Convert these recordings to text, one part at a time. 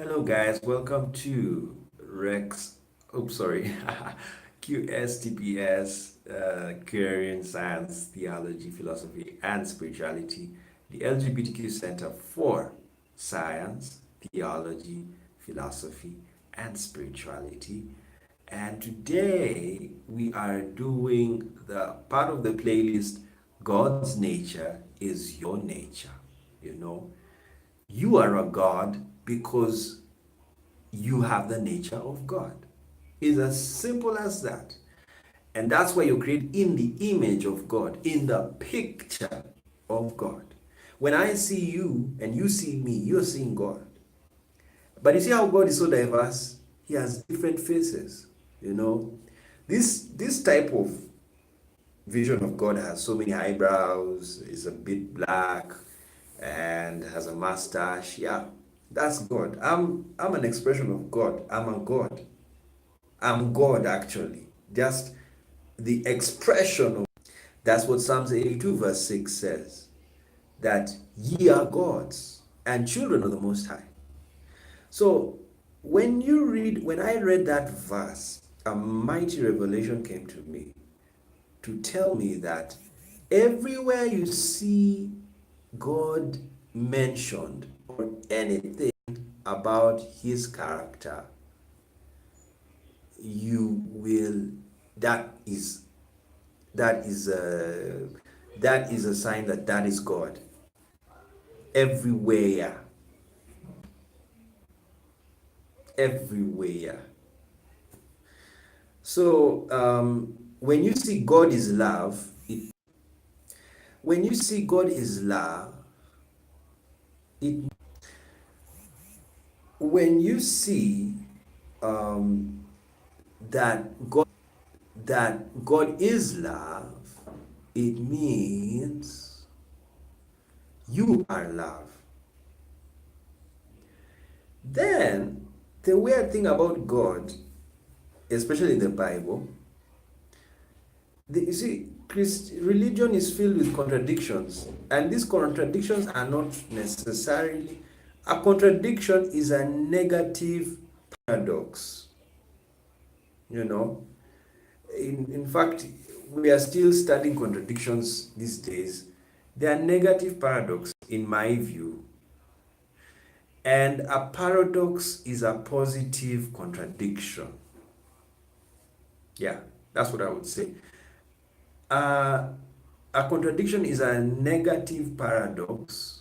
Hello, guys. Welcome to Rex. Oops, sorry. QSTPS, Querying Science, Theology, Philosophy, and Spirituality, the LGBTQ Center for Science, Theology, Philosophy, and Spirituality. And today we are doing the part of the playlist God's Nature is Your Nature. You know, you are a God because you have the nature of God. It's as simple as that. And that's why you're created in the image of God, in the picture of God. When I see you and you see me, you're seeing God. But you see how God is so diverse? He has different faces. You know, this type of vision of God has so many eyebrows, is a bit black, and has a mustache. Yeah, that's God. I'm an expression of God. I'm a God. I'm God actually. Just the expression of that's what Psalms 82 verse 6 says. That ye are gods and children of the Most High. So when I read that verse, a mighty revelation came to me to tell me that everywhere you see God mentioned or anything about his character, you will that is that is a that is a sign that that is God everywhere, everywhere. So when you see God is love, when you see God is love, it when you see um, that God is love, it means you are love. Then the weird thing about God, especially in the Bible, you see, religion is filled with contradictions, and these contradictions are not necessarily a contradiction is a negative paradox. You know, in fact, we are still studying contradictions these days. They are negative paradox, in my view, and a paradox is a positive contradiction. Yeah, that's what I would say. Uh, a contradiction is a negative paradox,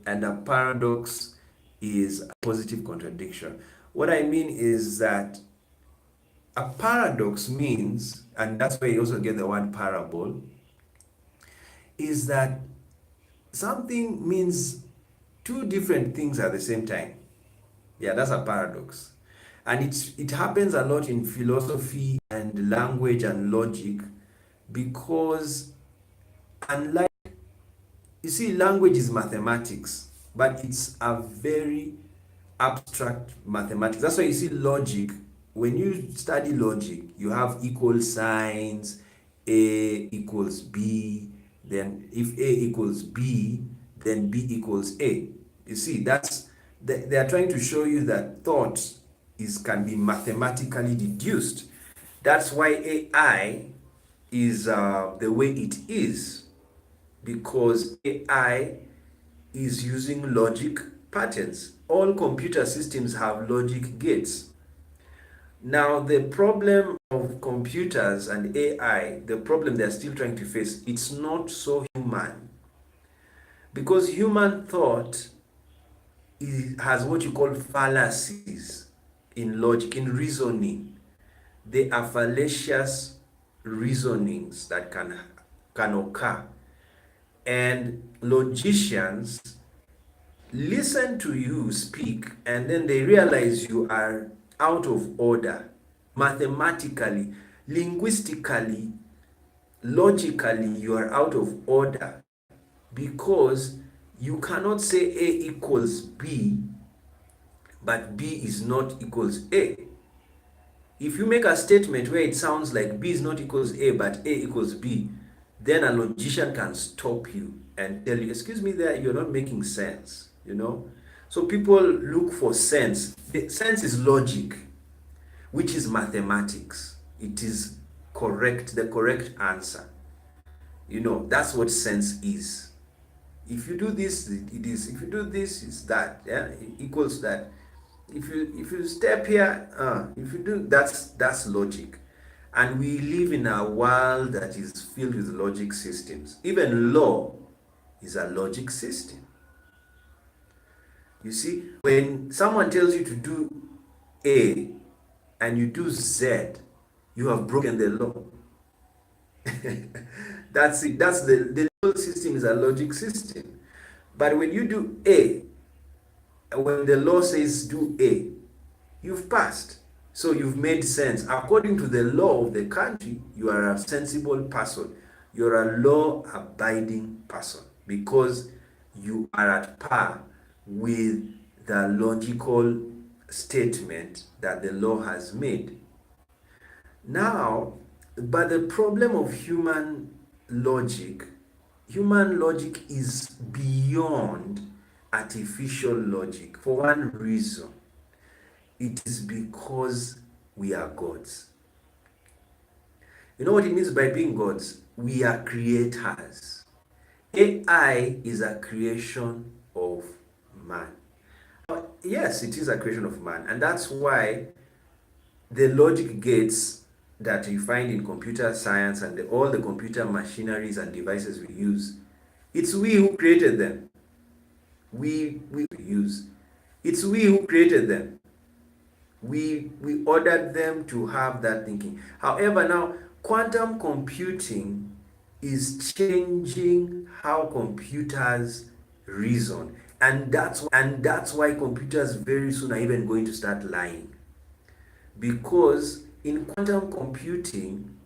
and a paradox is a positive contradiction. What I mean is that a paradox means, and that's where you also get the word parable, is that something means two different things at the same time. Yeah, that's a paradox. And it happens a lot in philosophy and language and logic because unlike you see, language is mathematics, but it's a very abstract mathematics. That's why you see logic. When you study logic, you have equal signs, A equals B, then if A equals B, then B equals A. You see, they are trying to show you that thought can be mathematically deduced. That's why AI is the way it is, because AI is using logic patterns. All computer systems have logic gates. Now, the problem of computers and AI, the problem they're still trying to face, it's not so human. Because human thought has what you call fallacies in logic, in reasoning. They are fallacious reasonings that can occur. And logicians listen to you speak and then they realize you are out of order mathematically, linguistically, logically. You are out of order because you cannot say A equals B but B is not equals A. If you make a statement where it sounds like B is not equals A but A equals B, then a logician can stop you and tell you, excuse me, there, you're not making sense, you know. So people look for sense. The sense is logic, which is mathematics. It is correct, the correct answer. That's what sense is. If you do this, it is. If you do this, it's that. Yeah, it equals that. If you step here, if you do, that's logic. And we live in a world that is filled with logic systems. Even law is a logic system. You see, when someone tells you to do A and you do Z, you have broken the law. That's it. The legal system is a logic system. But when you do A, when the law says do A, you've passed. So you've made sense. According to the law of the country, you are a sensible person. You're a law-abiding person because you are at par with the logical statement that the law has made. Now, but the problem of human logic is beyond artificial logic for one reason. It is because we are gods. You know what it means by being gods? We are creators. AI is a creation of man. Yes, it is a creation of man, and that's why the logic gates that you find in computer science and all the computer machineries and devices we use, it's we who created them. We use. It's we who created them. We ordered them to have that thinking. However, now quantum computing is changing how computers reason, and that's why computers very soon are even going to start lying, because in quantum computing,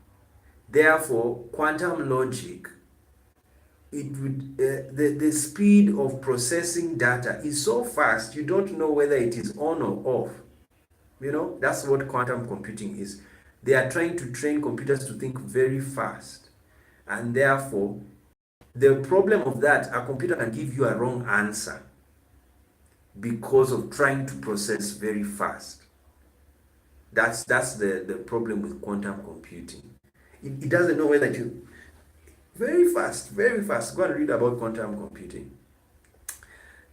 therefore quantum logic, it would the speed of processing data is so fast you don't know whether it is on or off. That's what quantum computing is. They are trying to train computers to think very fast, and therefore the problem of that, a computer can give you a wrong answer because of trying to process very fast. That's the problem with quantum computing. It doesn't know whether to very fast. Go and read about quantum computing.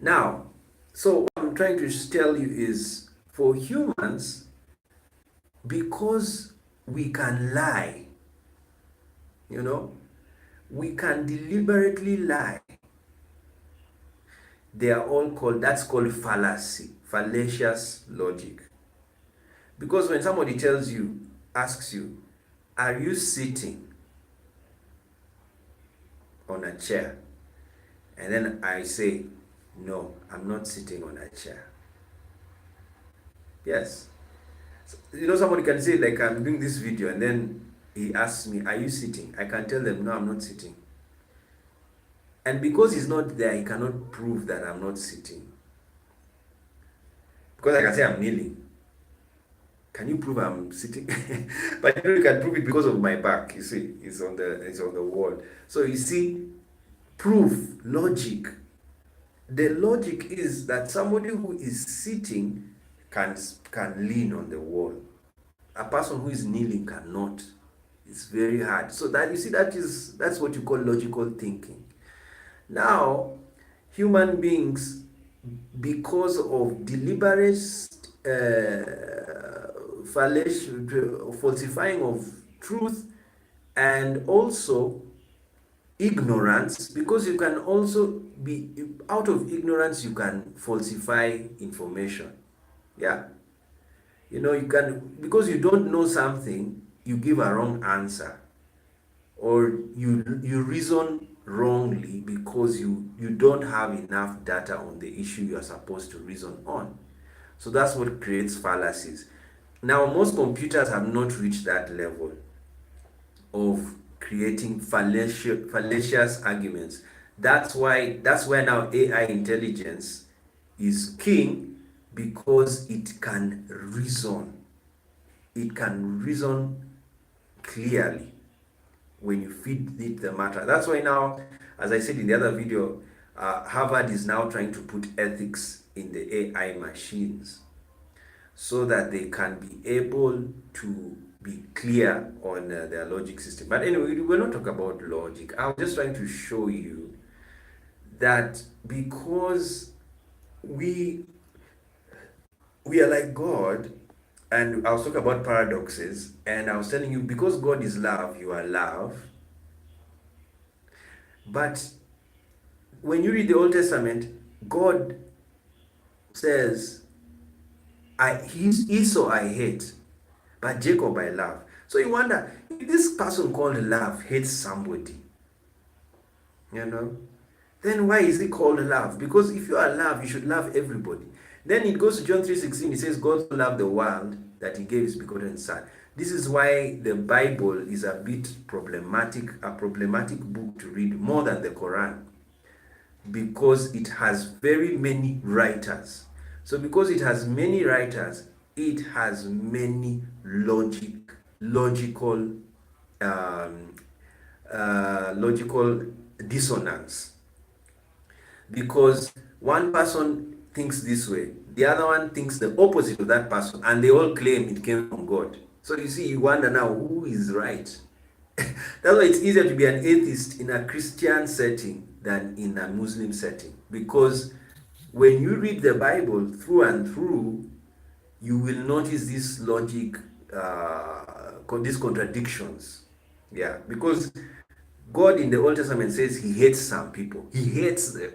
Now, so what I'm trying to tell you is, for humans, because we can lie, we can deliberately lie. They are all that's called fallacy, fallacious logic. Because when somebody asks you, are you sitting on a chair? And then I say, no, I'm not sitting on a chair. Yes. Somebody can say, like, I'm doing this video, and then he asks me, are you sitting? I can tell them, no, I'm not sitting. And because he's not there, he cannot prove that I'm not sitting. Because I can say I'm kneeling. Can you prove I'm sitting? But you can prove it because of my back. You see, it's on the wall. So you see, proof, logic. The logic is that somebody who is sitting can lean on the wall. A person who is kneeling cannot. It's very hard. So that, you see, that's what you call logical thinking. Now, human beings, because of deliberate falsifying of truth, and also ignorance, because you can also be out of ignorance, you can falsify information. Yeah, you can, because you don't know something, you give a wrong answer, or you reason wrongly because you don't have enough data on the issue you are supposed to reason on. So that's what creates fallacies. Now, most computers have not reached that level of creating fallacious arguments. That's why now AI intelligence is king, because it can reason. It can reason clearly when you feed it the matter. That's why now, as I said in the other video, Harvard is now trying to put ethics in the AI machines so that they can be able to be clear on their logic system. But anyway, we're not talking about logic. I was just trying to show you that because we are like God, and I was talking about paradoxes, and I was telling you because God is love, you are love. But when you read the Old Testament, God says, Esau I hate, but Jacob I love. So you wonder, if this person called love hates somebody, you know, then why is he called love? Because if you are love, you should love everybody. Then it goes to John 3:16, it says, God so loved the world that he gave his begotten son. This is why the Bible is a problematic book to read more than the Quran, because it has very many writers. So because it has many writers, it has many logical um, logical dissonance, because one person thinks this way, the other one thinks the opposite of that person, and they all claim it came from God. So you see, you wonder now who is right. That's why it's easier to be an atheist in a Christian setting than in a Muslim setting, because when you read the Bible through and through, you will notice this logic, these contradictions. Yeah, because God in the Old Testament says he hates some people, he hates them.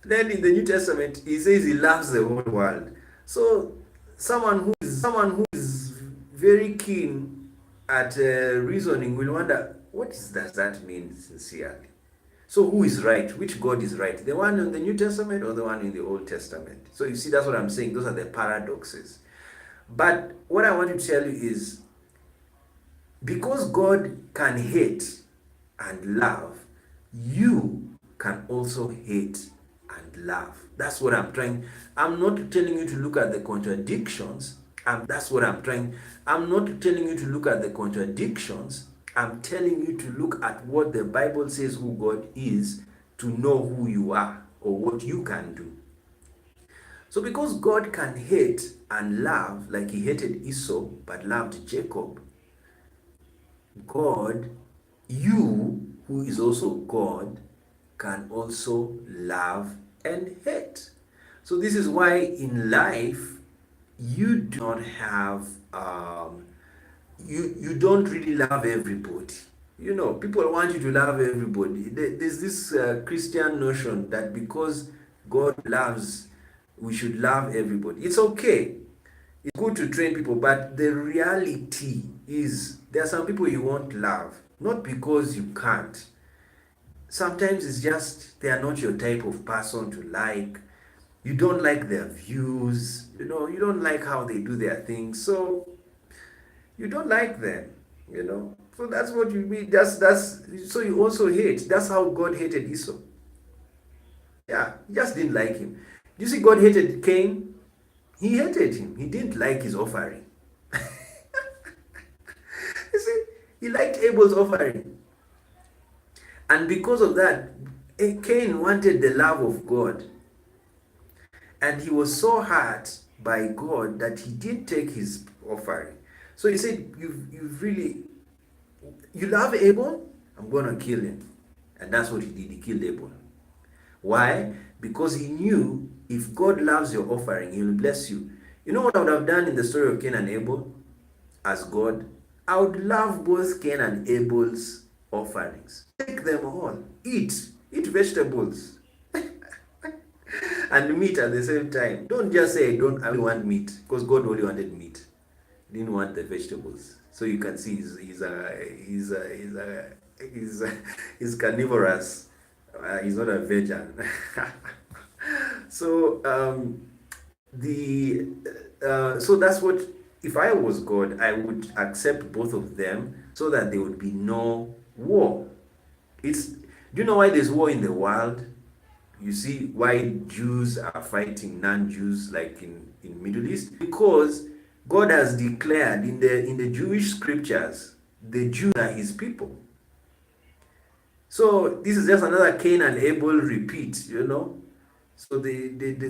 Then in the New Testament, he says he loves the whole world. So someone who is very keen at reasoning will wonder, does that mean sincerely? So who is right? Which God is right? The one in the New Testament or the one in the Old Testament? So you see, that's what I'm saying. Those are the paradoxes. But what I want to tell you is, because God can hate and love, you can also hate and love. That's what I'm trying. I'm not telling you to look at the contradictions. That's what I'm trying. I'm not telling you to look at the contradictions. I'm telling you to look at what the Bible says who God is, to know who you are or what you can do. So because God can hate and love, like he hated Esau but loved Jacob, God, you who is also God, can also love and hate. So this is why in life you do not have you don't really love everybody. You know, people want you to love everybody. There's this Christian notion that because God loves, we should love everybody. It's okay. It's good to train people, but the reality is there are some people you won't love, not because you can't. Sometimes it's just they are not your type of person to like. You don't like their views, you don't like how they do their things, so you don't like them. So that's what you mean. That's so you also hate. That's how God hated Esau. Yeah, he just didn't like him. You see, God hated Cain. He hated him. He didn't like his offering. You see, he liked Abel's offering. And because of that, Cain wanted the love of God. And he was so hurt by God that he didn't take his offering. So he said, you love Abel? I'm going to kill him. And that's what he did. He killed Abel. Why? Because he knew if God loves your offering, he will bless you. You know what I would have done in the story of Cain and Abel as God? I would love both Cain and Abel's offerings. Take them all. Eat vegetables and meat at the same time. Don't just say I only want meat, because God only wanted meat. He didn't want the vegetables. So you can see he's carnivorous. He's not a vegan. So so that's what, if I was God, I would accept both of them so that there would be no war. Do you know why there's war in the world? You see why Jews are fighting non-Jews, like in Middle East? Because God has declared in the Jewish scriptures, the Jews are his people. So this is just another Cain and Abel repeat, you know. So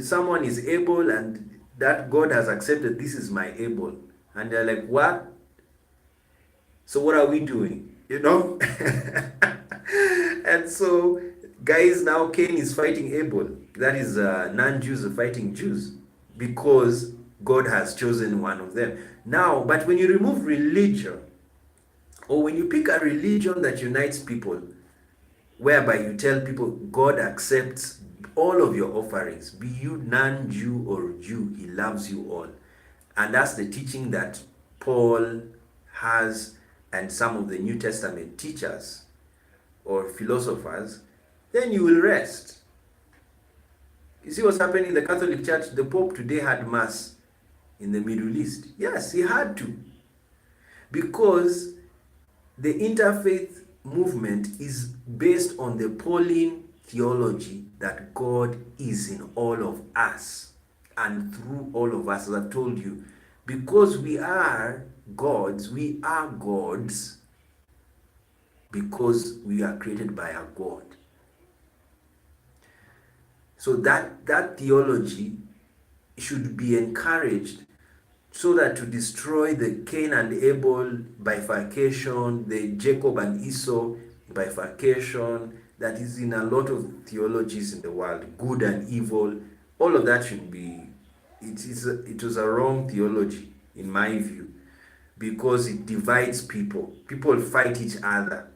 someone is Abel, and that God has accepted this is my Abel. And they're like, what? So what are we doing? You know? And so, guys, now Cain is fighting Abel. That is, non-Jews are fighting Jews because God has chosen one of them. Now, but when you remove religion, or when you pick a religion that unites people, whereby you tell people God accepts all of your offerings, be you non-Jew or Jew, he loves you all. And that's the teaching that Paul has, and some of the New Testament teachers or philosophers, then you will rest. You see what's happening in the Catholic Church? The Pope today had Mass in the Middle East. Yes, he had to. Because the interfaith movement is based on the Pauline theology that God is in all of us and through all of us, as I've told you. Because we are gods because we are created by a God. So that theology should be encouraged, so that to destroy the Cain and Abel bifurcation, the Jacob and Esau bifurcation that is in a lot of theologies in the world, good and evil, all of that should be, it was a wrong theology in my view, because it divides people. People fight each other.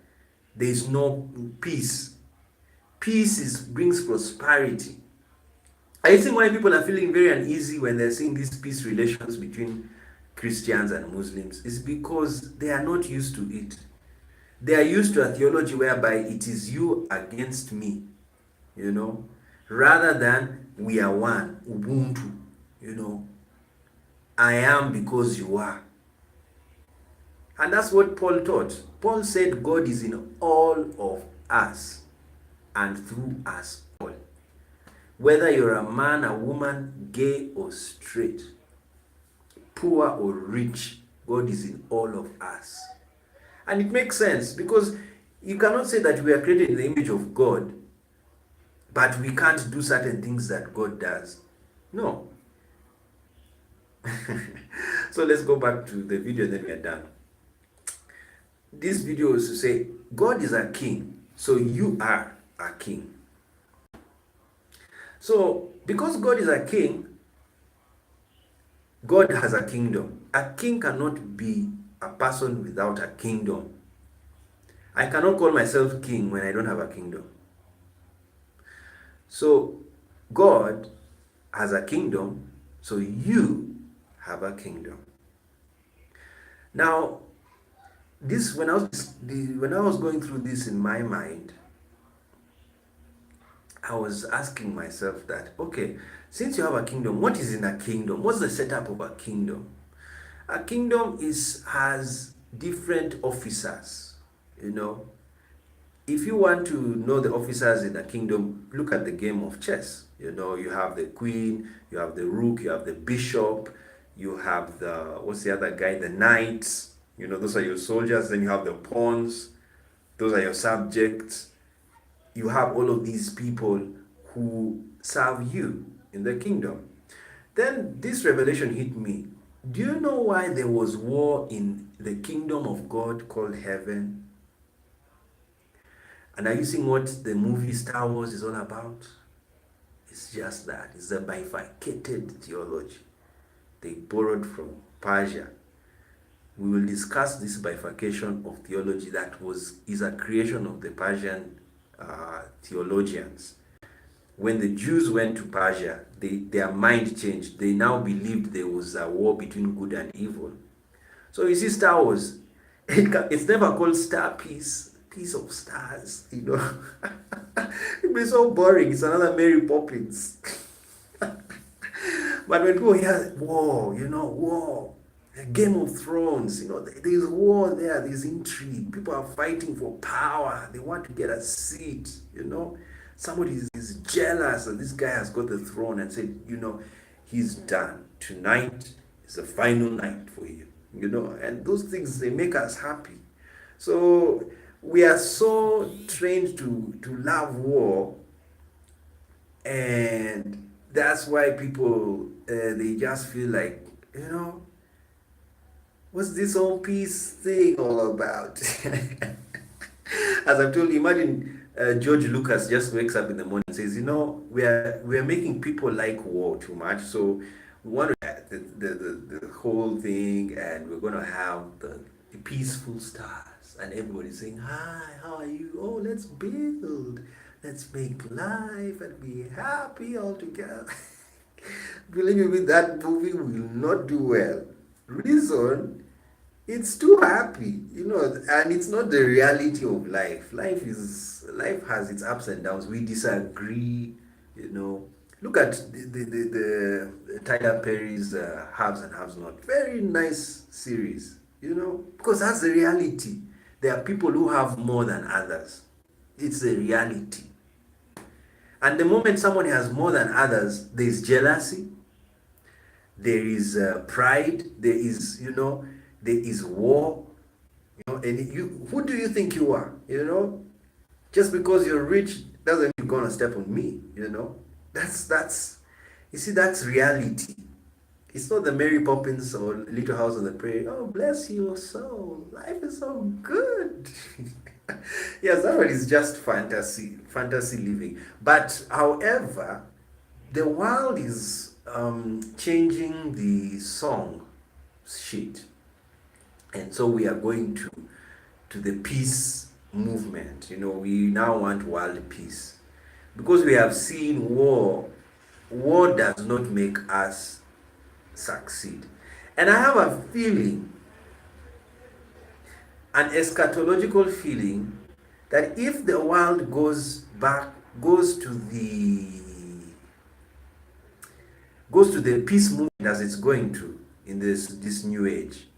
There is no peace. Peace brings prosperity. I think why people are feeling very uneasy when they're seeing these peace relations between Christians and Muslims is because they are not used to it. They are used to a theology whereby it is you against me, you know, rather than we are one, Ubuntu, you know. I am because you are. And that's what Paul taught. Paul said God is in all of us and through us all. Whether you're a man, a woman, gay or straight, poor or rich, God is in all of us. And it makes sense, because you cannot say that we are created in the image of God, but we can't do certain things that God does. No. So let's go back to the video, then we are done. This video is to say, God is a king, so you are a king. So, because God is a king, God has a kingdom. A king cannot be a person without a kingdom. I cannot call myself king when I don't have a kingdom. So, God has a kingdom, so you have a kingdom. Now, this when I was going through this in my mind, I was asking myself that, okay, since you have a kingdom, what is in a kingdom? What's the setup of a kingdom? A kingdom has different officers, you know. If you want to know the officers in a kingdom, look at the game of chess. You know, you have the queen, you have the rook, you have the bishop, you have what's the other guy? The knights. You know, those are your soldiers. Then you have the pawns. Those are your subjects. You have all of these people who serve you in the kingdom. Then this revelation hit me. Do you know why there was war in the kingdom of God called heaven? And are you seeing what the movie Star Wars is all about? It's just that. It's a bifurcated theology. They borrowed from Persia. We will discuss this bifurcation of theology that is a creation of the Persian theologians. When the Jews went to Persia, their mind changed. They now believed there was a war between good and evil. So you see, Star Wars, it's never called Star Peace of Stars, you know. It'd be so boring. It's another Mary Poppins. But when people hear war, you know, war, Game of Thrones, you know, there's war there, there's intrigue. People are fighting for power. They want to get a seat, you know. Somebody is jealous that this guy has got the throne and said, you know, he's done. Tonight is the final night for you, you know. And those things, they make us happy. So we are so trained to love war, and that's why people they just feel like, what's this whole peace thing all about? As I've told you, imagine George Lucas just wakes up in the morning and says, we are making people like war too much, so we want to the whole thing, and we're gonna have the peaceful stars, and everybody's saying, "Hi, how are you? Oh, let's build, let's make life and be happy all together." Believe me, that movie will not do well. Reason, it's too happy, and it's not the reality of life. Life has its ups and downs. We disagree, look at the Tyler Perry's Haves and Haves Not. Very nice series, because that's the reality. There are people who have more than others. It's the reality. And the moment someone has more than others, there is jealousy, there is pride, there is war, and who do you think you are? Just because you're rich doesn't mean you're gonna step on me. That's you see, that's reality. It's not the Mary Poppins or Little House on the Prairie. Oh, bless your soul, life is so good. Yes, that one is just fantasy living. But however, the world is changing the song sheet, and so we are going to the peace movement. We now want world peace, because we have seen war does not make us succeed. And I have a feeling, an eschatological feeling, that if the world goes to the peace movement as it's going to in this new age,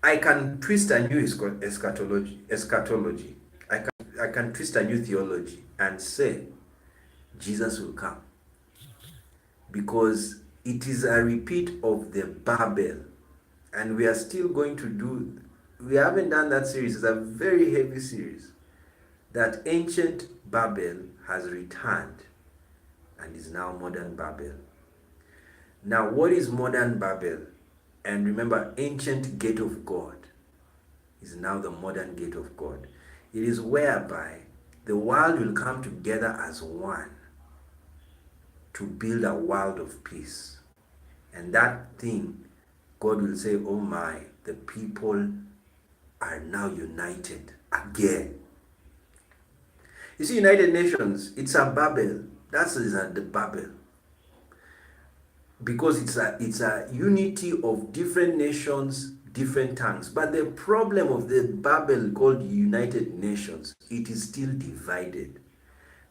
I can twist a new eschatology. I can twist a new theology and say Jesus will come, because it is a repeat of the Babel, and we are still going to do. We haven't done that series. It's a very heavy series. That ancient Babel has returned and is now modern Babel. Now, what is modern Babel? And remember, ancient gate of God is now the modern gate of God. It is whereby the world will come together as one to build a world of peace. And that thing, God will say, oh my, the people are now united again. You see, United Nations, it's a Babel. That's the Babel. Because it's a unity of different nations, different tongues. But the problem of the Babel called United Nations, it is still divided.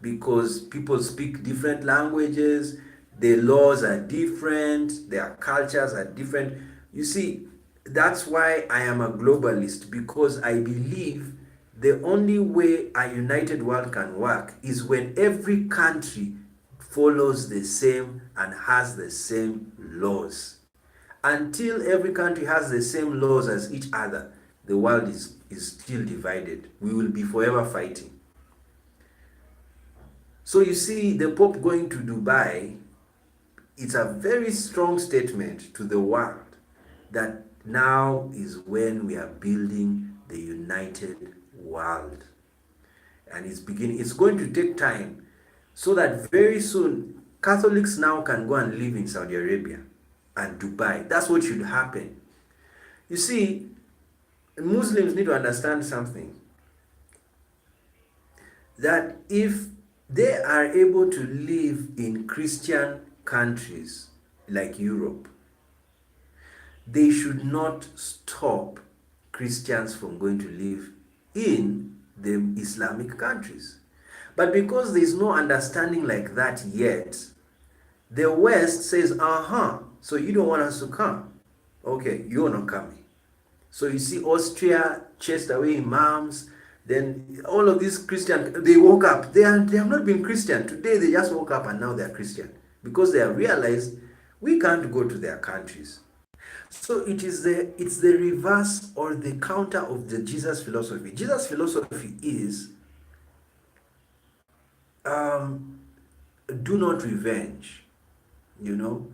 Because people speak different languages, the laws are different, their cultures are different. You see, that's why I am a globalist, because I believe the only way a united world can work is when every country follows the same and has the same laws. Until every country has the same laws as each other, the world is still divided. We will be forever fighting. So you see, the Pope going to Dubai, it's a very strong statement to the world that now is when we are building the united world. And it's going to take time, so that very soon Catholics now can go and live in Saudi Arabia and Dubai. That's what should happen. You see, Muslims need to understand something, that if they are able to live in Christian countries like Europe, they should not stop Christians from going to live in the Islamic countries. But because there is no understanding like that yet, the West says, so you don't want us to come. Okay, you're not coming. So you see, Austria chased away imams. Then all of these Christians, they woke up. They have not been Christian. Today they just woke up and now they're Christian. Because they have realized we can't go to their countries. So it's the reverse or the counter of the Jesus philosophy. Jesus philosophy is um, do not revenge, you know.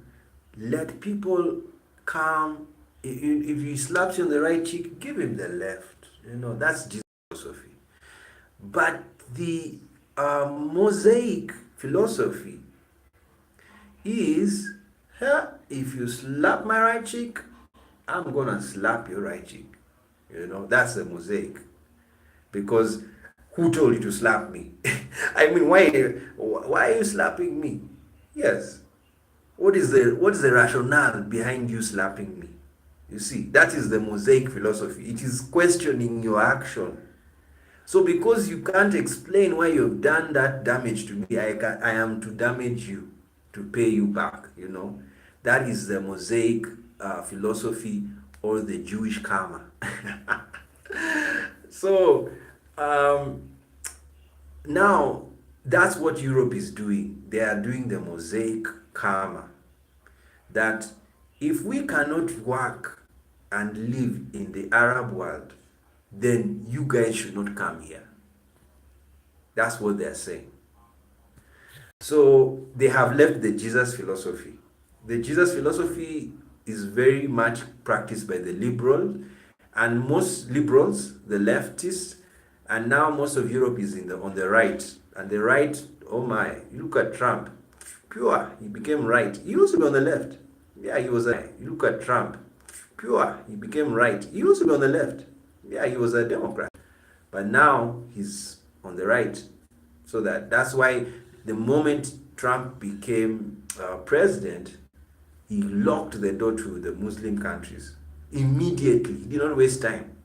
Let people come. If he slaps you on the right cheek, give him the left. You know, that's Jesus philosophy. But the Mosaic philosophy is, if you slap my right cheek, I'm gonna slap your right cheek. You know, that's the Mosaic. Because who told you to slap me? I mean, why are you slapping me? Yes. What is the rationale behind you slapping me? You see, that is the Mosaic philosophy. It is questioning your action. So because you can't explain why you've done that damage to me, I am to damage you to pay you back, you know. That is the Mosaic philosophy or the Jewish karma. So um, now that's what Europe is doing. They are doing the Mosaic karma. That if we cannot work and live in the Arab world, then you guys should not come here. That's what they're saying. So they have left the Jesus philosophy. The Jesus philosophy is very much practiced by the liberals, and most liberals, the leftists, and now most of Europe is on the right. And the right, oh my, you look at Trump, pure, he became right. He used to be on the left. Yeah, he was a. You look at Trump, pure, he became right. He used to be on the left. Yeah, he was a Democrat, but now he's on the right. So that's why the moment Trump became president, he locked the door to the Muslim countries immediately. He did not waste time.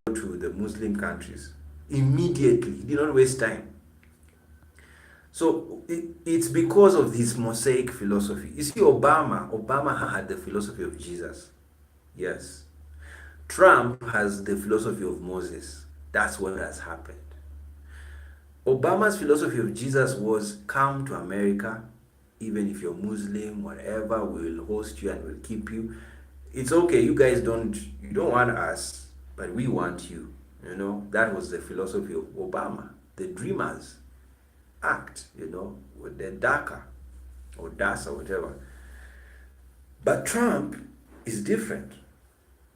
To the Muslim countries immediately. He did not waste time. So it's because of this Mosaic philosophy. You see, Obama had the philosophy of Jesus. Yes. Trump has the philosophy of Moses. That's what has happened. Obama's philosophy of Jesus was come to America, even if you're Muslim, whatever, we'll host you and we'll keep you. It's okay, you guys you don't want us, but we want you. You know, that was the philosophy of Obama. The Dreamers Act, you know, with the DACA or DAS or whatever. But Trump is different.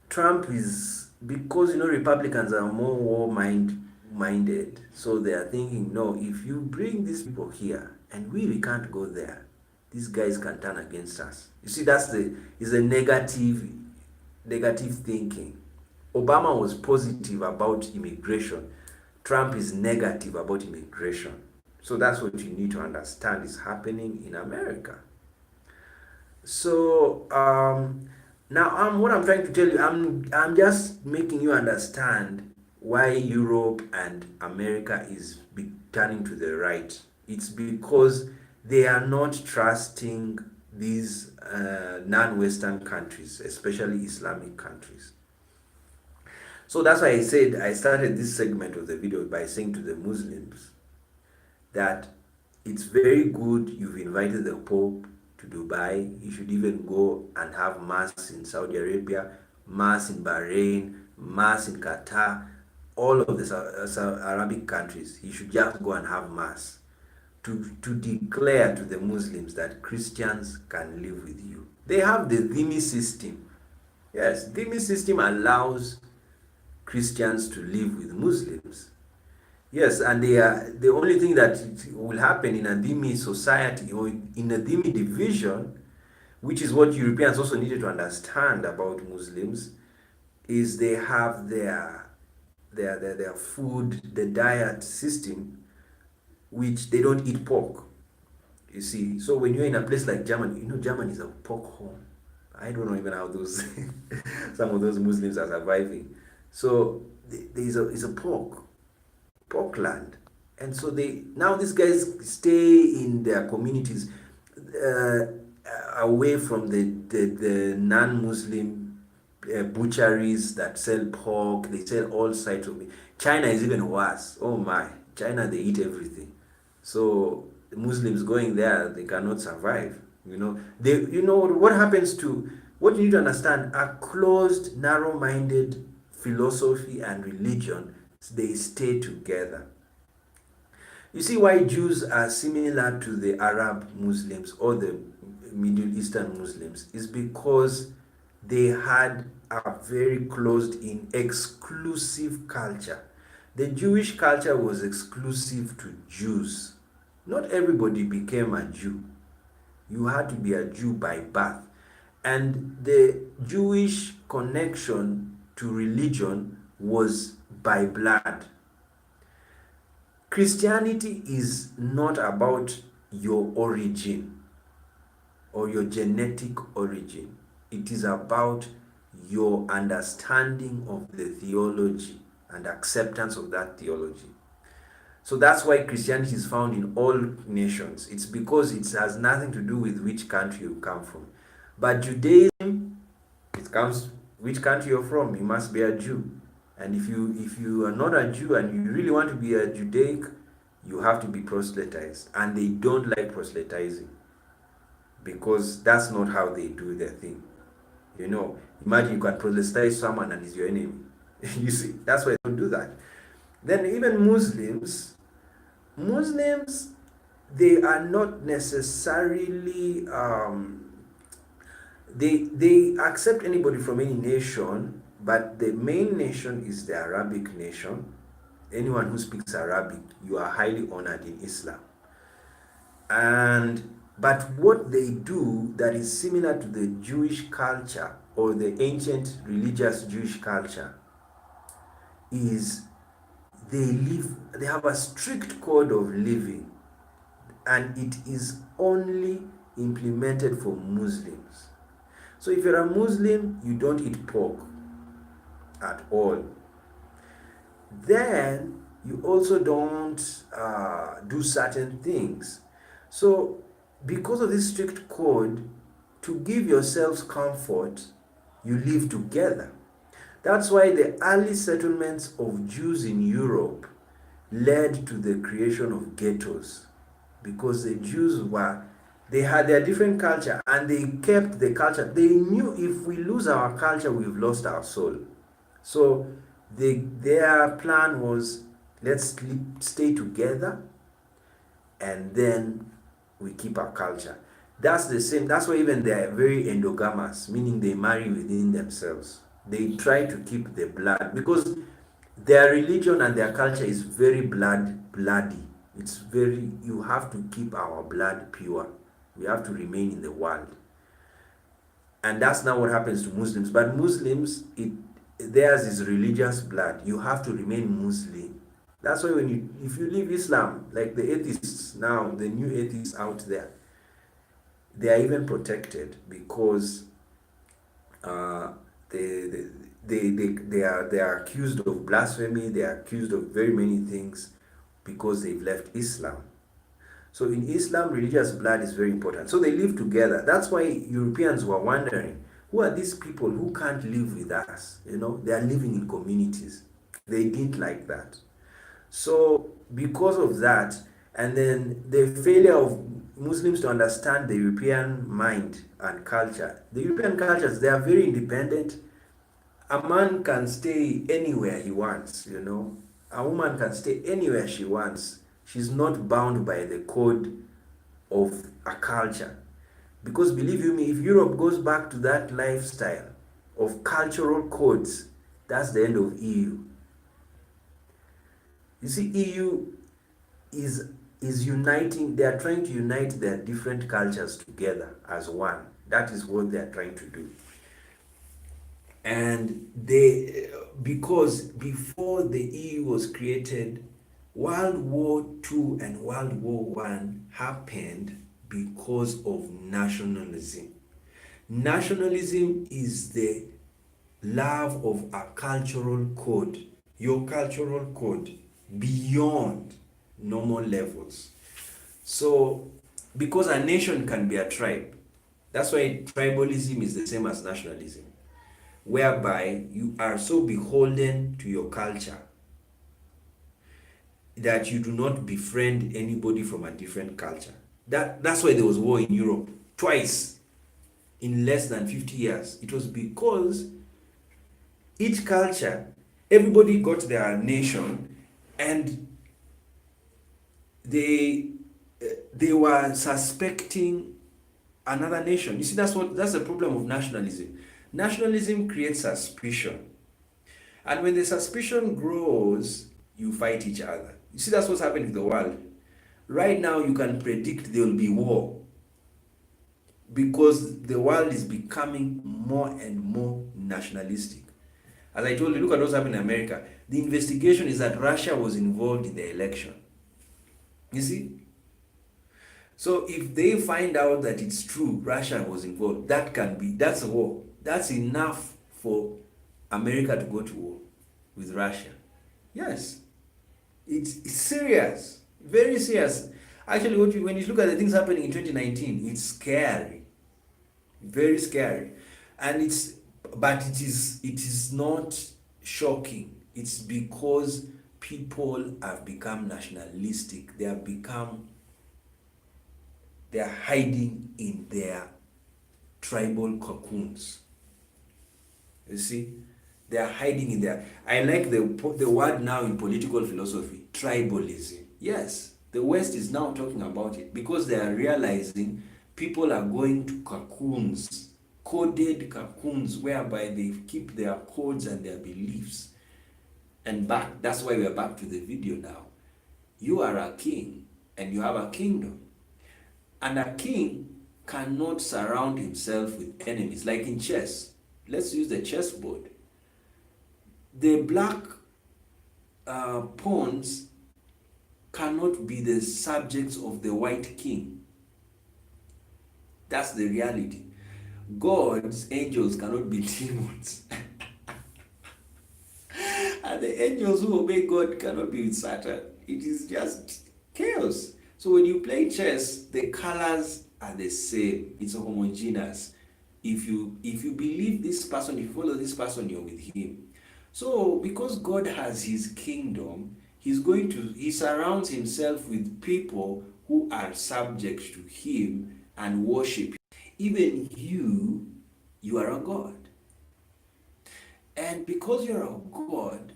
Trump is, because, you know, Republicans are more war-minded. So they are thinking, no, if you bring these people here and we can't go there, these guys can turn against us. You see, is a negative thinking. Obama was positive about immigration. Trump is negative about immigration. So that's what you need to understand is happening in America. So now what I'm trying to tell you, I'm just making you understand why Europe and America is turning to the right. It's because they are not trusting these non-Western countries, especially Islamic countries. So that's why I started this segment of the video by saying to the Muslims that it's very good you've invited the Pope to Dubai. You should even go and have mass in Saudi Arabia, mass in Bahrain, mass in Qatar, all of the Arabic countries. You should just go and have mass to declare to the Muslims that Christians can live with you. They have the dhimmi system. Yes, dhimmi system allows Christians to live with Muslims. Yes, and the only thing that will happen in a dhimmi society or in a dhimmi division, which is what Europeans also needed to understand about Muslims, is they have their food, the diet system, which they don't eat pork. You see, so when you're in a place like Germany, you know Germany is a pork home. I don't know even how those some of those Muslims are surviving. So it's a pork land, and so now these guys stay in their communities away from the non-Muslim butcheries that sell pork. They sell all sides of it. China is even worse. Oh my, China, they eat everything. So the Muslims going there, they cannot survive. You know, what happens to What you need to understand, a closed, narrow-minded philosophy and religion, they stay together. You see why Jews are similar to the Arab Muslims or the Middle Eastern Muslims is because they had a very closed-in, exclusive culture. The Jewish culture was exclusive to Jews. Not everybody became a Jew. You had to be a Jew by birth. And the Jewish connection to religion was by blood. Christianity is not about your origin or your genetic origin. It is about your understanding of the theology and acceptance of that theology. So that's why Christianity is found in all nations. It's because it has nothing to do with which country you come from. But Judaism, it comes which country you're from. You must be a Jew. And if you are not a Jew and you really want to be a Judaic, you have to be proselytized. And they don't like proselytizing because that's not how they do their thing. You know, imagine you can proselytize someone and he's your enemy. You see, that's why they don't do that. Then even Muslims, they are not necessarily they accept anybody from any nation, but the main nation is the Arabic nation. Anyone who speaks Arabic, you are highly honored in Islam. But what they do that is similar to the Jewish culture or the ancient religious Jewish culture is they have a strict code of living, and it is only implemented for Muslims. So if you're a Muslim, you don't eat pork at all. Then you also don't do certain things. So because of this strict code, to give yourselves comfort, you live together. That's why the early settlements of Jews in Europe led to the creation of ghettos, because the Jews they had their different culture and they kept the culture. They knew if we lose our culture, we've lost our soul. So their plan was, let's stay together and then we keep our culture. That's the same. That's why even they are very endogamous, meaning they marry within themselves. They try to keep the blood because their religion and their culture is very bloody. It's very, you have to keep our blood pure. We have to remain in the world. And that's not what happens to Muslims. But Muslims, theirs is religious blood. You have to remain Muslim. That's why if you leave Islam, like the atheists now, the new atheists out there, they are even protected because they are accused of blasphemy. They are accused of very many things because they've left Islam. So in Islam, religious blood is very important. So they live together. That's why Europeans were wondering, who are these people who can't live with us? You know, they are living in communities. They didn't like that. So because of that, and then the failure of Muslims to understand the European mind and culture. The European cultures, they are very independent. A man can stay anywhere he wants, you know. A woman can stay anywhere she wants. She's not bound by the code of a culture. Because believe you me, if Europe goes back to that lifestyle of cultural codes, that's the end of EU. You see, EU is uniting, they are trying to unite their different cultures together as one. That is what they are trying to do. And because before the EU was created, World War II and World War I happened because of nationalism. Nationalism is the love of a cultural code, your cultural code, beyond normal levels. So, because a nation can be a tribe, that's why tribalism is the same as nationalism, whereby you are so beholden to your culture that you do not befriend anybody from a different culture. That's why there was war in Europe twice. in less than 50 years. It was because each culture, everybody got their nation, and they were suspecting another nation. You see, that's the problem of nationalism. Nationalism creates suspicion, and when the suspicion grows, you fight each other. You see, that's what's happening in the world right now. You can predict there will be war because the world is becoming more and more nationalistic. As I told you, look at what's happening in America. The investigation is that Russia was involved in the election. You see? So if they find out that it's true, Russia was involved, that's a war. That's enough for America to go to war with Russia. Yes. It's serious. Very serious. Actually, when you look at the things happening in 2019, it's scary. Very scary. And it is not shocking. It's because people have become nationalistic. They are hiding in their tribal cocoons. You see, they are hiding in there. I like the word now in political philosophy, tribalism. Yes, the West is now talking about it because they are realizing people are going to cocoons, coded cocoons, whereby they keep their codes and their beliefs. And that's why we are back to the video now. You are a king and you have a kingdom. And a king cannot surround himself with enemies. Like in chess, let's use the chessboard. The black pawns cannot be the subjects of the white king. That's the reality. God's angels cannot be demons. And the angels who obey God cannot be with Satan. It is just chaos. So when you play chess, the colors are the same. It's homogeneous. If you believe this person, if you follow this person, you're with him. So because God has his kingdom, he surrounds himself with people who are subject to him and worship him. Even you are a god. And because you're a god,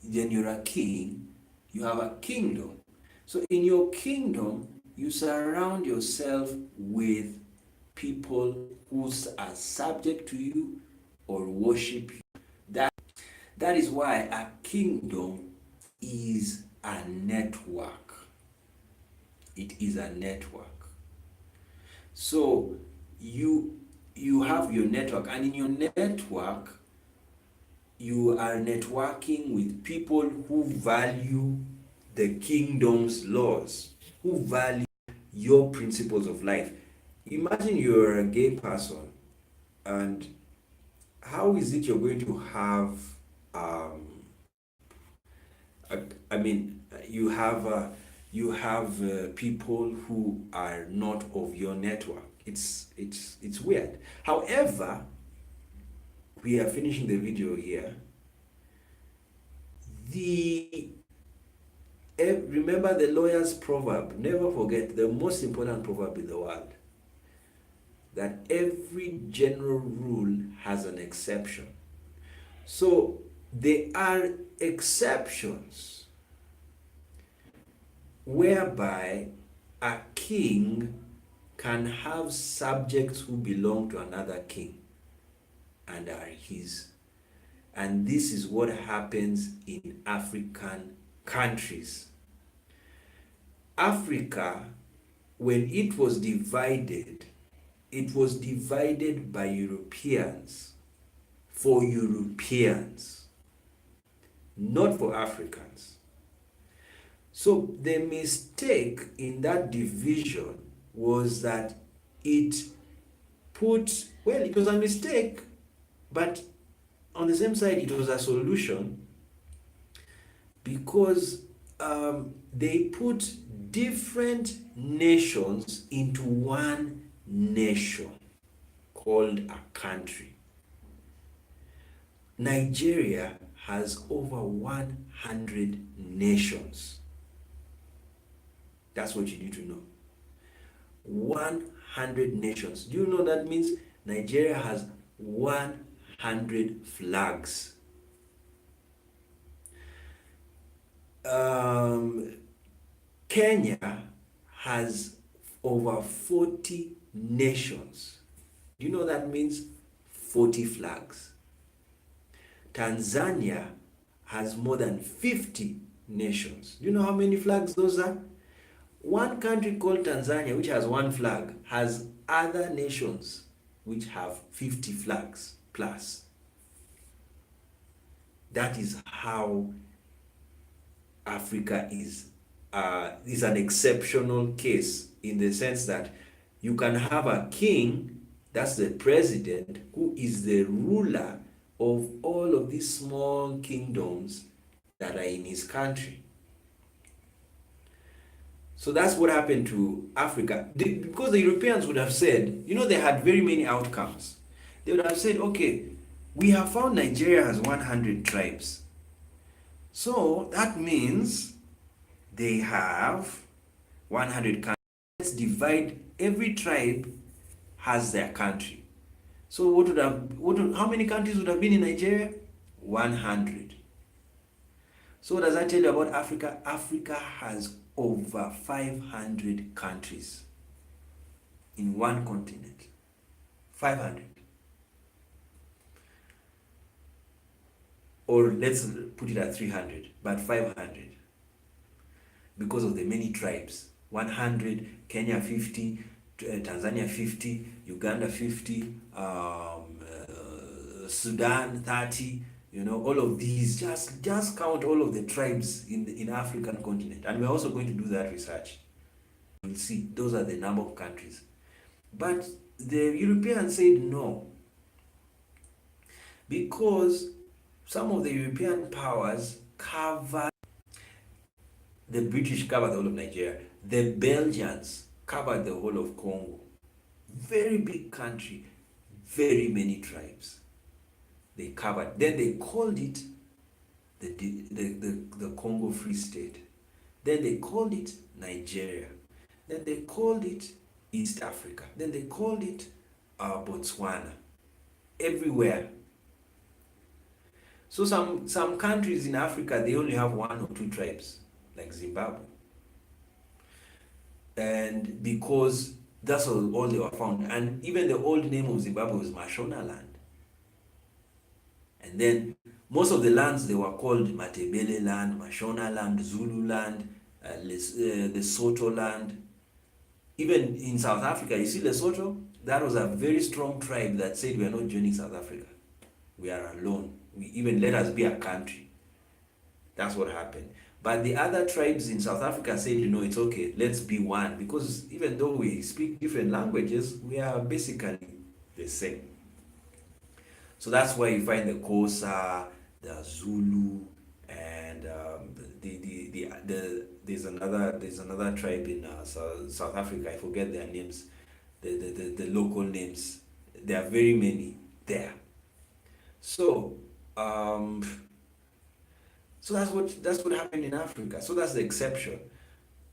then you're a king, you have a kingdom. So in your kingdom, you surround yourself with people who are subject to you or worship you. That is why a kingdom is a network. It is a network. So you have your network, and in your network, you are networking with people who value the kingdom's laws, who value your principles of life. Imagine you're a gay person, and how is it you're going to have you have people who are not of your network. It's weird. However, we are finishing the video here. Remember the lawyer's proverb. Never forget the most important proverb in the world. That every general rule has an exception. So there are exceptions whereby a king can have subjects who belong to another king and are his. And this is what happens in African countries. Africa, when it was divided by Europeans for Europeans, not for Africans. So the mistake in that division was that it was a mistake, but on the same side, it was a solution, because they put different nations into one nation called a country. Nigeria has over 100 nations. That's what you need to know. 100 nations. Do you know that means Nigeria has 100 flags? Kenya has over 40 nations. Do you know that means 40 flags? Tanzania has more than 50 nations. Do you know how many flags those are? One country called Tanzania, which has one flag, has other nations which have 50 flags plus. That is how Africa is an exceptional case, in the sense that you can have a king, that's the president, who is the ruler of all of these small kingdoms that are in his country. So that's what happened to Africa. Because the Europeans would have said, they had very many outcomes. They would have said, okay, we have found Nigeria has 100 tribes. So that means they have 100 countries. Let's divide, every tribe has their country. So how many countries would have been in Nigeria? 100. So what does that tell you about Africa? Africa has over 500 countries in one continent. 500. Or let's put it at 300, but 500. Because of the many tribes. 100, Kenya 50, Tanzania 50, Uganda 50, Sudan 30, all of these. Just count all of the tribes in African continent. And we're also going to do that research. We'll see, those are the number of countries. But the Europeans said no. Because some of the European powers cover, the British covered the whole of Nigeria. The Belgians covered the whole of Congo. Very big country, very many tribes. They covered. Then they called it the Congo Free State. Then they called it Nigeria. Then they called it East Africa. Then they called it Botswana. Everywhere. So some countries in Africa, they only have 1 or 2 tribes, like Zimbabwe. And because that's all they were found. And even the old name of Zimbabwe was Mashonaland. And then most of the lands, they were called Matebele land, Mashonaland, Zulu land, Lesotho land. Even in South Africa, you see Lesotho, that was a very strong tribe that said, we are not joining South Africa. We are alone. Even let us be a country. That's what happened. But the other tribes in South Africa said, it's okay, let's be one. Because even though we speak different languages, we are basically the same. So that's why you find the Xhosa, the Zulu, and there's another tribe in South Africa. I forget their names, the local names. There are very many there. So so that's what happened in Africa. So that's the exception.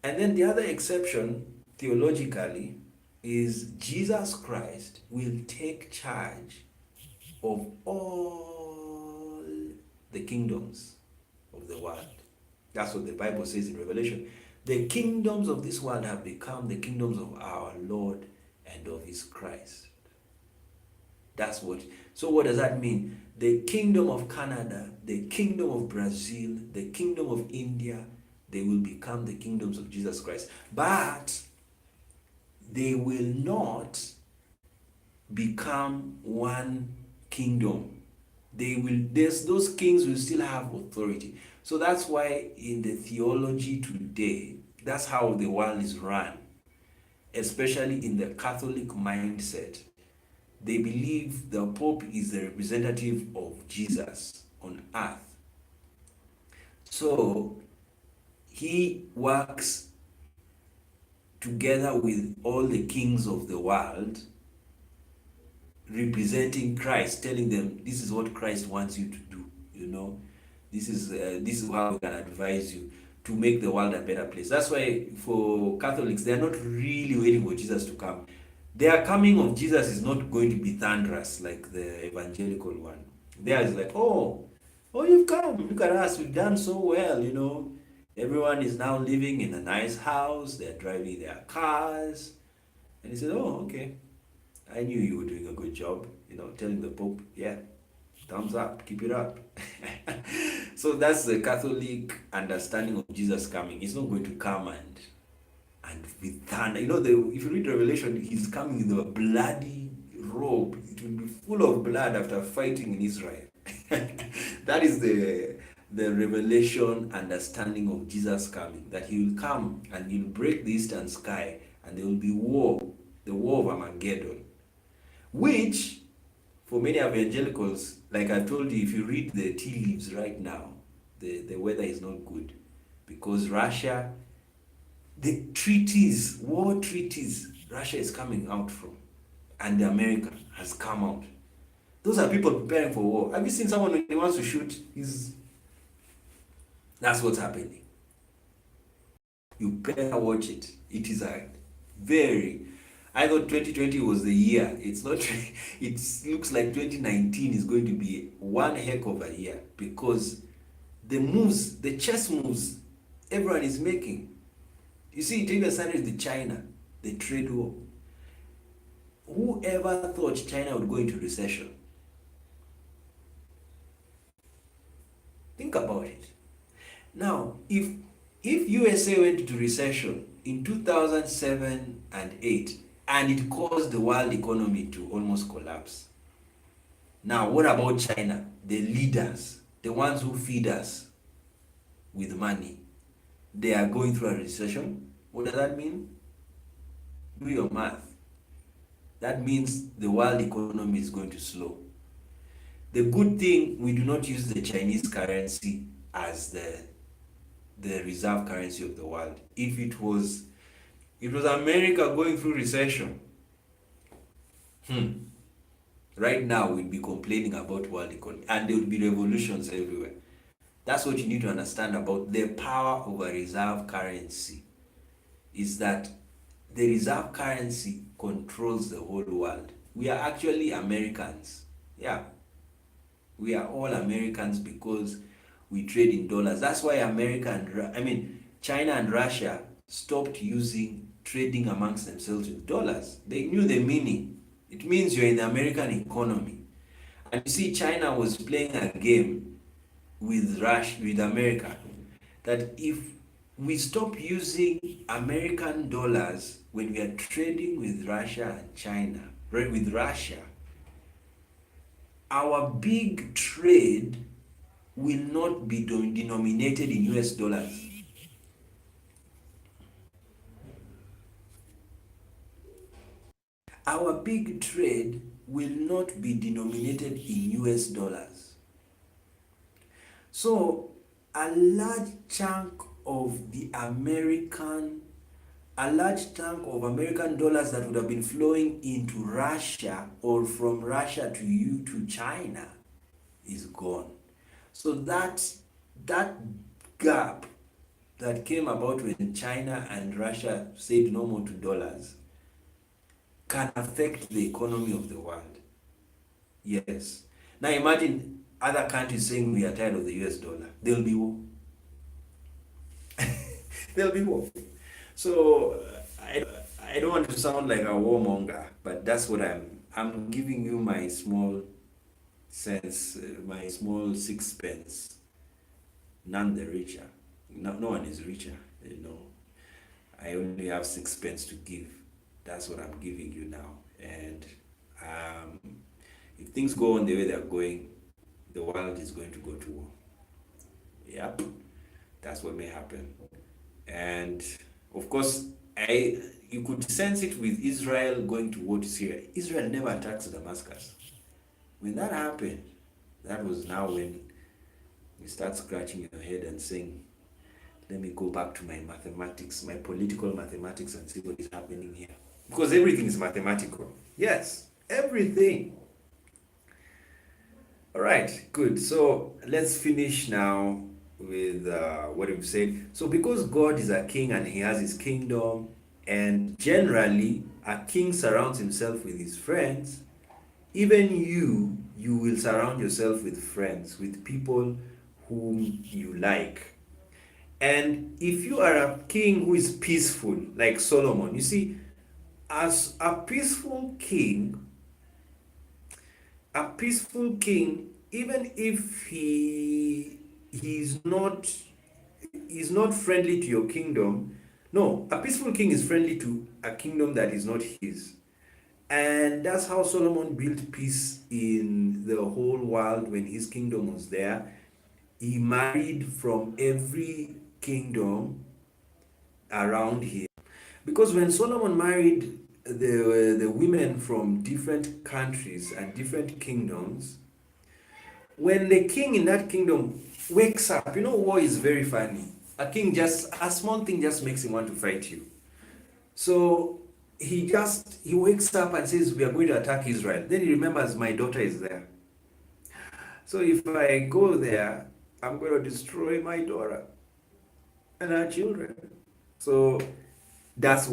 And then the other exception, theologically, is Jesus Christ will take charge of all the kingdoms of the world. That's what the Bible says in Revelation. The kingdoms of this world have become the kingdoms of our Lord and of his Christ. So what does that mean? The kingdom of Canada, the kingdom of Brazil, the kingdom of India, they will become the kingdoms of Jesus Christ. But they will not become one kingdom. Those kings will still have authority. So that's why in the theology today, that's how the world is run, especially in the Catholic mindset. They believe the Pope is the representative of Jesus on earth. So he works together with all the kings of the world, representing Christ, telling them this is what Christ wants you to do. This is how we can advise you to make the world a better place. That's why for Catholics, they're not really waiting for Jesus to come. Their coming of Jesus is not going to be thunderous like the evangelical one. Theirs is like, oh, you've come. Look at us. We've done so well, you know. Everyone is now living in a nice house. They're driving their cars. And he said, oh, okay. I knew you were doing a good job, you know, telling the Pope, yeah, thumbs up, keep it up. So that's the Catholic understanding of Jesus coming. He's not going to come and with thunder. You know, if you read Revelation, he's coming in a bloody robe. It will be full of blood after fighting in Israel. That is the Revelation understanding of Jesus coming, that he will come and he'll break the eastern sky and there will be war, the war of Armageddon, which for many evangelicals, like I told you, if you read the tea leaves right now, the weather is not good because Russia, the treaties, war treaties, Russia is coming out from, and America has come out. Those are people preparing for war. Have you seen someone when he wants to shoot? That's what's happening. You better watch it. It is a very... I thought 2020 was the year. It's not. It looks like 2019 is going to be one heck of a year because the moves, the chess moves everyone is making. You see, it even started with China, the trade war. Whoever thought China would go into recession? Think about it. Now, if USA went into recession in 2007 and 8, and it caused the world economy to almost collapse. Now, what about China? The leaders, the ones who feed us with money, they are going through a recession. What does that mean? Do your math. That means the world economy is going to slow. The good thing, we do not use the Chinese currency as the reserve currency of the world. If it was America going through recession, right now we'd be complaining about world economy and there would be revolutions everywhere. That's what you need to understand about the power of a reserve currency, is that the reserve currency controls the whole world. We are actually Americans. Yeah. We are all Americans because we trade in dollars. That's why China and Russia stopped trading amongst themselves with dollars. They knew the meaning. It means you're in the American economy. And you see, China was playing a game with America, that if we stop using American dollars when we are trading with Russia and China, right, with Russia, our big trade will not be denominated in US dollars. Our big trade will not be denominated in US dollars. So a large chunk of American dollars that would have been flowing into Russia or from Russia to China is gone. So that gap that came about when China and Russia said no more to dollars can affect the economy of the world. Yes. Now imagine other countries saying we are tired of the US dollar. There'll be war. There'll be war. So I don't want to sound like a warmonger, but that's what I'm giving you my small sense, my small sixpence. None the richer. No one is richer. You know, I only have sixpence to give. That's what I'm giving you now. And if things go on the way they're going, the world is going to go to war. Yep, that's what may happen. And of course, you could sense it with Israel going to war to Syria. Israel never attacks Damascus. When that happened, that was now when you start scratching your head and saying, let me go back to my mathematics, my political mathematics, and see what is happening here. Because everything is mathematical. Yes, everything. All right, good. So let's finish now what we've said. So because God is a king and he has his kingdom, and generally a king surrounds himself with his friends, even you will surround yourself with friends, with people whom you like. And if you are a king who is peaceful, like Solomon, you see, as a peaceful king, even if he's not friendly to your kingdom. No, a peaceful king is friendly to a kingdom that is not his. And that's how Solomon built peace in the whole world when his kingdom was there. He married from every kingdom around him. Because when Solomon married the women from different countries and different kingdoms, when the king in that kingdom wakes up, war is very funny. A small thing just makes him want to fight you. So he wakes up and says, we are going to attack Israel. Then he remembers, my daughter is there. So if I go there, I'm going to destroy my daughter and her children. So that's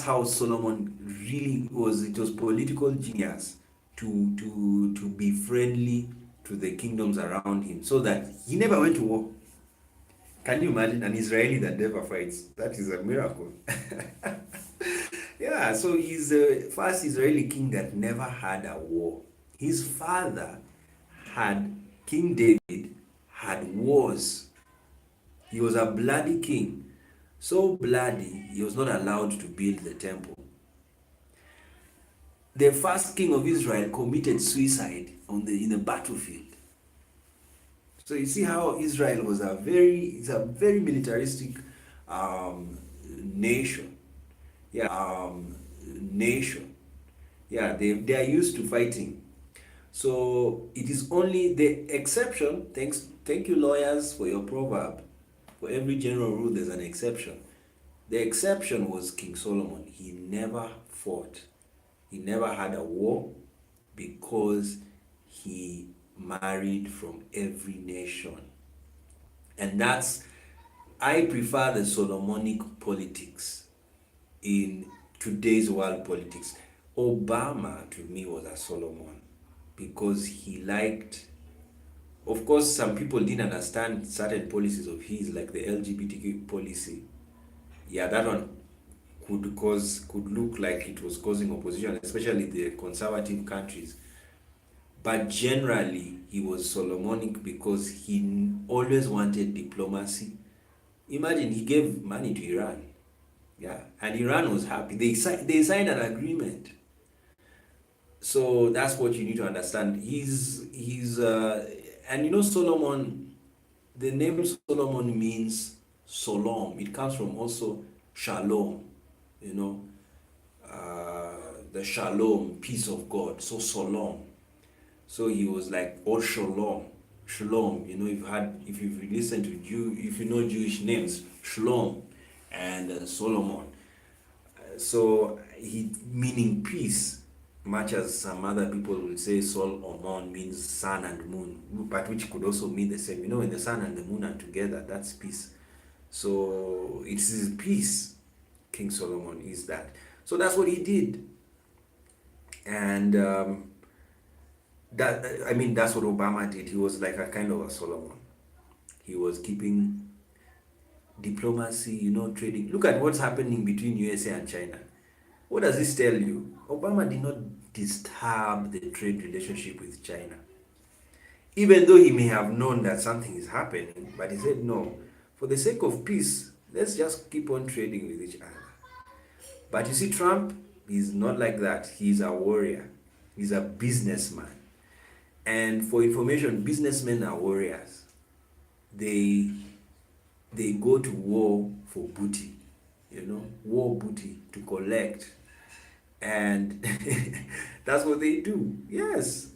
how Solomon really was. It was political genius to be friendly to the kingdoms around him, so that he never went to war. Can you imagine an Israeli that never fights? That is a miracle. Yeah, so he's the first Israeli king that never had a war. His father had, King David, had wars. He was a bloody king. So bloody, he was not allowed to build the temple. The first king of Israel committed suicide in the battlefield. So you see how Israel was it's a very militaristic nation. Yeah, nation. Yeah, they are used to fighting. So it is only the exception. Thank you, lawyers, for your proverb. For every general rule, there's an exception. The exception was King Solomon. He never fought. He never had a war because he married from every nation. And I prefer the Solomonic politics in today's world politics. Obama, to me, was a Solomon because he liked, of course, some people didn't understand certain policies of his, like the LGBTQ policy. Yeah, that one could look like it was causing opposition, especially the conservative countries. But generally, he was Solomonic because he always wanted diplomacy. Imagine he gave money to Iran, yeah, and Iran was happy. They signed an agreement. So that's what you need to understand. And Solomon, the name Solomon means Solom. It comes from also Shalom, you know, the Shalom, peace of God. So Solom. So he was like, or Shalom. Shalom, if you've listened to if you know Jewish names, Shalom and Solomon. So he meaning peace, much as some other people will say Sol Omon means sun and moon, but which could also mean the same. When the sun and the moon are together, that's peace. So it is peace. King Solomon is that. So that's what he did. And that's what Obama did. He was like a kind of a Solomon. He was keeping diplomacy, trading. Look at what's happening between USA and China. What does this tell you? Obama did not disturb the trade relationship with China. Even though he may have known that something is happening, but he said, no, for the sake of peace, let's just keep on trading with each other. But you see, Trump is not like that. He's a warrior. He's a businessman. And for information, businessmen are warriors. They go to war for booty, war booty to collect. And that's what they do. Yes.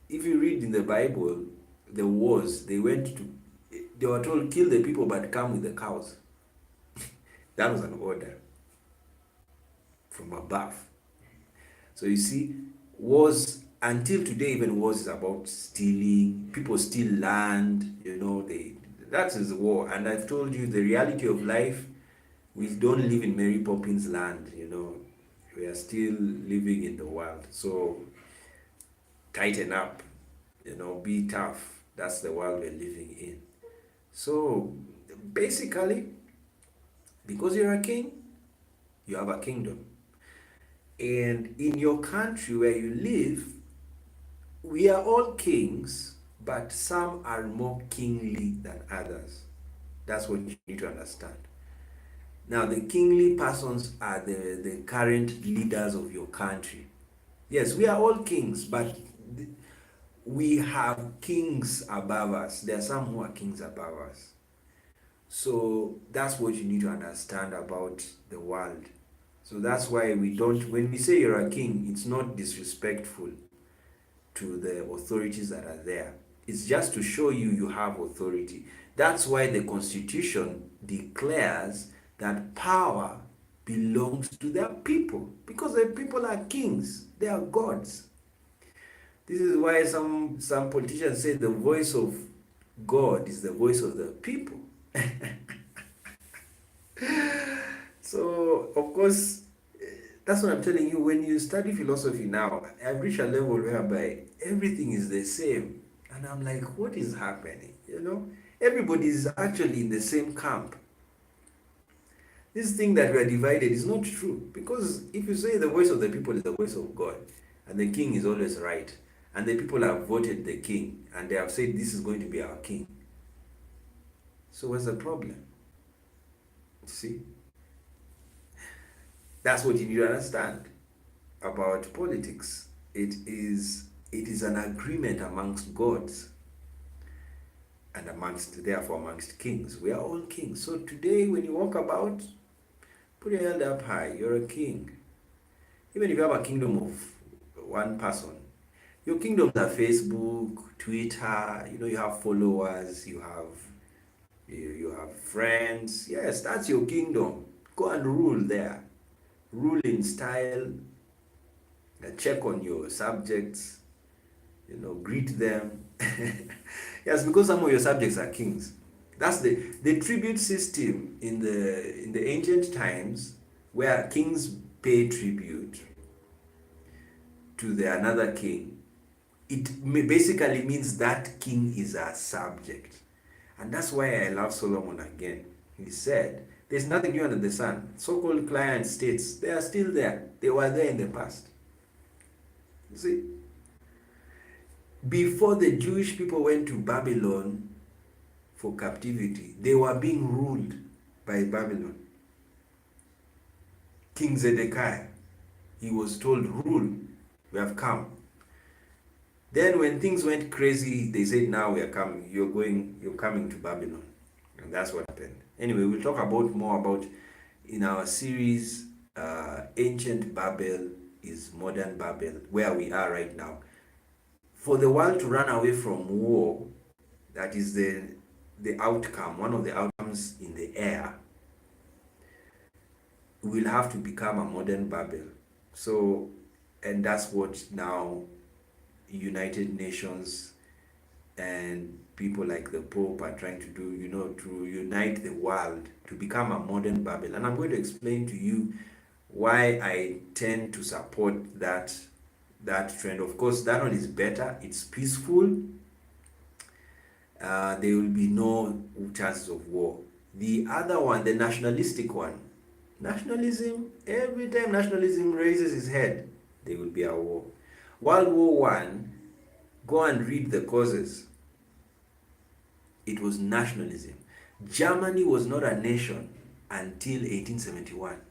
If you read in the Bible, the wars, they were told, kill the people but come with the cows. That was an order from above. So you see, wars, until today, even wars is about stealing. People steal land, That is war. And I've told you the reality of life. We don't live in Mary Poppins land, We are still living in the world. So tighten up, be tough. That's the world we're living in. So basically, because you're a king, you have a kingdom. And in your country where you live, we are all kings, but some are more kingly than others. That's what you need to understand. Now, the kingly persons are the current leaders of your country. Yes, we are all kings, but we have kings above us. There are some who are kings above us. So that's what you need to understand about the world. So that's why when we say you're a king, it's not disrespectful to the authorities that are there. It's just to show you have authority. That's why the Constitution declares that power belongs to their people, because the people are kings, they are gods. This is why some politicians say the voice of God is the voice of the people. So, of course, that's what I'm telling you. When you study philosophy now, I've reached a level whereby everything is the same. And I'm like, what is happening? Everybody is actually in the same camp. This thing that we are divided is not true. Because if you say the voice of the people is the voice of God, and the king is always right, and the people have voted the king, and they have said this is going to be our king, so what's the problem? See? That's what you need to understand about politics. It is an agreement amongst gods and therefore amongst kings. We are all kings. So today when you walk about, put your hand up high. You're a king. Even if you have a kingdom of one person, your kingdoms are Facebook, Twitter, you have followers, you have friends. Yes, that's your kingdom. Go and rule there. Rule in style, check on your subjects, greet them. Yes, because some of your subjects are kings. That's the tribute system in the ancient times, where kings pay tribute to another king. It basically means that king is a subject. And that's why I love Solomon again. He said, there's nothing new under the sun. So-called client states, they are still there. They were there in the past. You see? Before the Jewish people went to Babylon for captivity, they were being ruled by Babylon. King Zedekiah, he was told, rule, we have come. Then when things went crazy, they said, now we are coming, you're coming to Babylon. And that's what happened. Anyway, we'll talk more about in our series, Ancient Babel is Modern Babel, where we are right now. For the world to run away from war, that is the outcome, one of the outcomes in the air, will have to become a modern Babel. So, and that's what now United Nations and people like the Pope are trying to do, to unite the world to become a modern Babel. And I'm going to explain to you why I tend to support that trend. Of course, that one is better. It's peaceful. There will be no chances of war. The other one, the nationalistic one, every time nationalism raises its head, there will be a war. World War I, go and read the causes. It was nationalism. Germany was not a nation until 1871.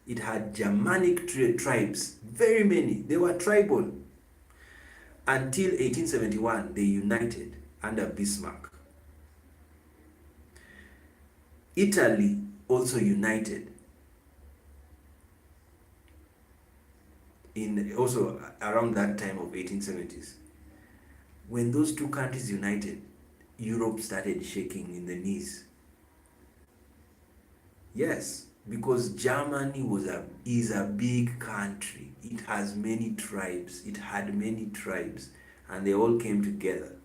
It had Germanic tribes, very many. They were tribal. Until 1871, they united under Bismarck. Italy also united. Also around that time of 1870s. When those two countries united, Europe started shaking in the knees. Yes, because Germany is a big country. It has many tribes. It had many tribes, and they all came together.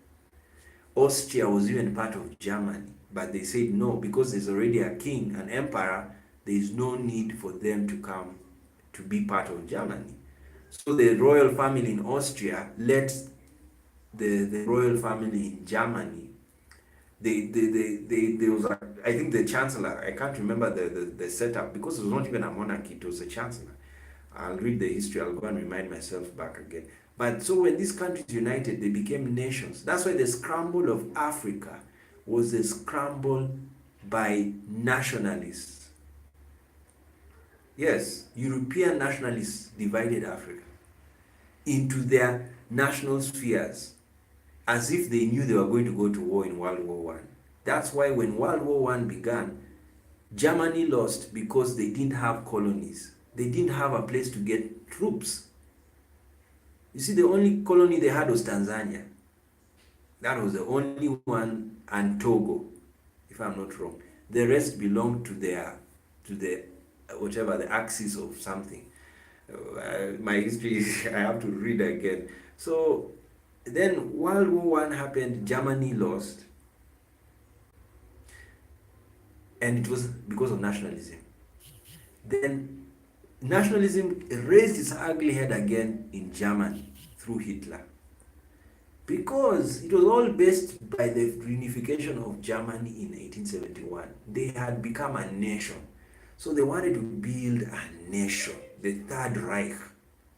Austria was even part of Germany, but they said no, because there's already a king, an emperor, there is no need for them to come to be part of Germany. So the royal family in Austria let the royal family in Germany. There was a, I think the chancellor, I can't remember the setup, because it was not even a monarchy, it was a chancellor. I'll read the history, I'll go and remind myself back again. But so when these countries united, they became nations. That's why the scramble of Africa was a scramble by nationalists. Yes, European nationalists divided Africa into their national spheres, as if they knew they were going to go to war in World War One. That's why when World War One began, Germany lost because they didn't have colonies. They didn't have a place to get troops. You see, the only colony they had was Tanzania. That was the only one, and Togo, if I'm not wrong. The rest belonged to the whatever, the axis of something. My history, I have to read again. So then World War One happened, Germany lost, and it was because of nationalism. Then nationalism raised its ugly head again in Germany through Hitler, because it was all based by the reunification of Germany in 1871. They had become a nation, so they wanted to build a nation, the Third Reich,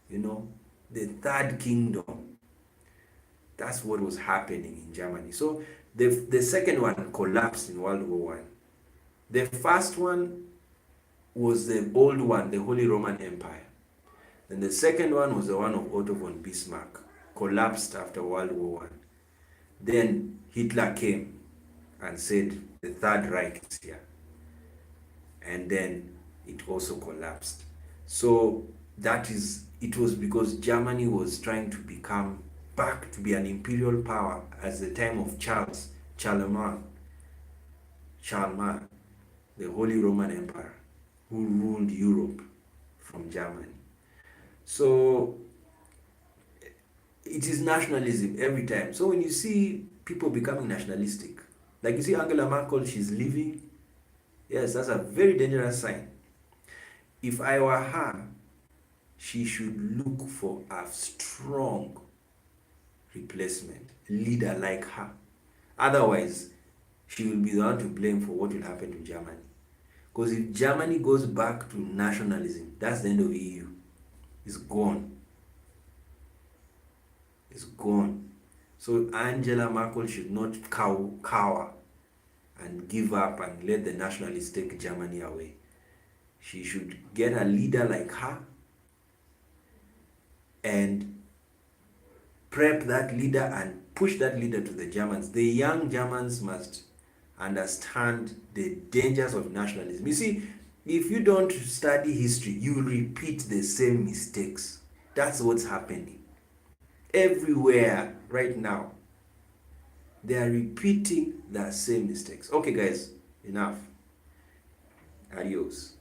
the Third Kingdom. That's what was happening in Germany. So the second one collapsed in World War One. The first one was the old one, the Holy Roman Empire. Then the second one was the one of Otto von Bismarck, collapsed after World War One. Then Hitler came and said the Third Reich is here. And then it also collapsed. So it was because Germany was trying to become back to be an imperial power as the time of Charlemagne, the Holy Roman Empire, who ruled Europe from Germany. So it is nationalism every time. So when you see people becoming nationalistic, like you see Angela Merkel, she's leaving. Yes, that's a very dangerous sign. If I were her, she should look for a strong replacement, leader like her. Otherwise, she will be the one to blame for what will happen to Germany. Because if Germany goes back to nationalism, that's the end of EU. It's gone. It's gone. So Angela Merkel should not cower and give up and let the nationalists take Germany away. She should get a leader like her and prep that leader and push that leader to the Germans. The young Germans must understand the dangers of nationalism. You see, if you don't study history, you repeat the same mistakes. That's what's happening everywhere right now. They are repeating the same mistakes. Okay, guys, enough. Adios.